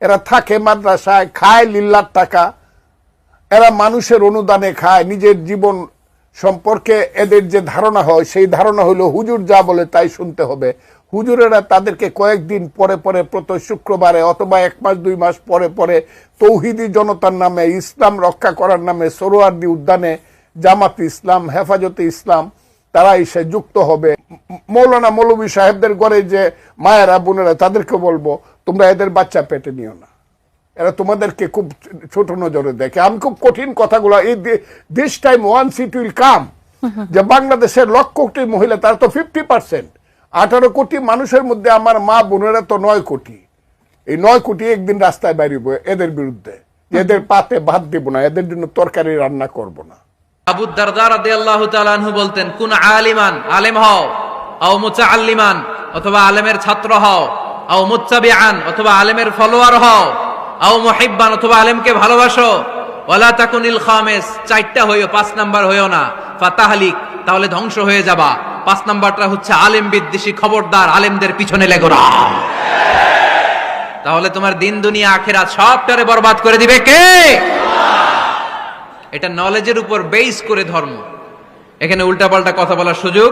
এরা থাকে মাদ্রাসায়, খায় লিল্লার টাকা, এরা মানুষের অনুদানে খায়। নিজের জীবন সম্পর্কে এদের যে ধারণা হয়, সেই ধারণা হলো হুজুর যা বলে তাই শুনতে হবে। হুজুরেরা তাদেরকে কয়েকদিন পরে পরে, প্রতি শুক্রবারে অথবা 1 মাস 2 মাস পরে পরে তৌহিদি জনতার নামে, ইসলাম রক্ষা করার নামে সোহরাওয়ার্দী উদ্যানে জামাতে ইসলাম, হেফাজতে ইসলাম তারা এসে যুক্ত হবে। মৌলানা মৌলভী সাহেবদের ঘরে যে মায়েরা বোনেরা, তাদেরকে বলবো তোমরা এদের বাচ্চা পেটে নিও না, এরা তোমাদেরকে খুব ছোট নজরে দেখে। আমি খুব কঠিন কথাগুলো, এই this time once it will come, যে বাংলাদেশের লক্ষ কোটি মহিলা, তারা তো 50%, 18 কোটি মানুষের মধ্যে আমার মা বোনেরা তো 9 কোটি। এই 9 কোটি একদিন রাস্তায় বেরিয়ে এদের বিরুদ্ধে, এদের পাতে ভাত দিব না, এদের জন্য তরকারি রান্না করব না। আবু দারদা রাদিয়াল্লাহু তাআলা আনহু বলতেন, কুন আলিমান, আলেম হও, আও মুতাআল্লিমান, অথবা আলেমের ছাত্র হও, আও মুত্তাবিআন, অথবা আলেমের ফলোয়ার হও, আও মুহিব্বান, অথবা আলেমকে ভালোবাসো, ওয়ালা তাকুনিল খামিস, 4টা হইও, 5 নাম্বার হইও না, ফাতাহলিক, তাহলে ধ্বংস হয়ে যাবা। 5 নাম্বারটা হচ্ছে আলেম বিদ্বেষী, খবরদার আলেমদের পিছনে লেগো না, তাহলে তোমার দিন দুনিয়া আখিরাত সবটারে বরবাদ করে দিবে কে? এটা নলেজের উপর বেস করে ধর্ম, এখানে উল্টাপাল্টা কথা বলার সুযোগ।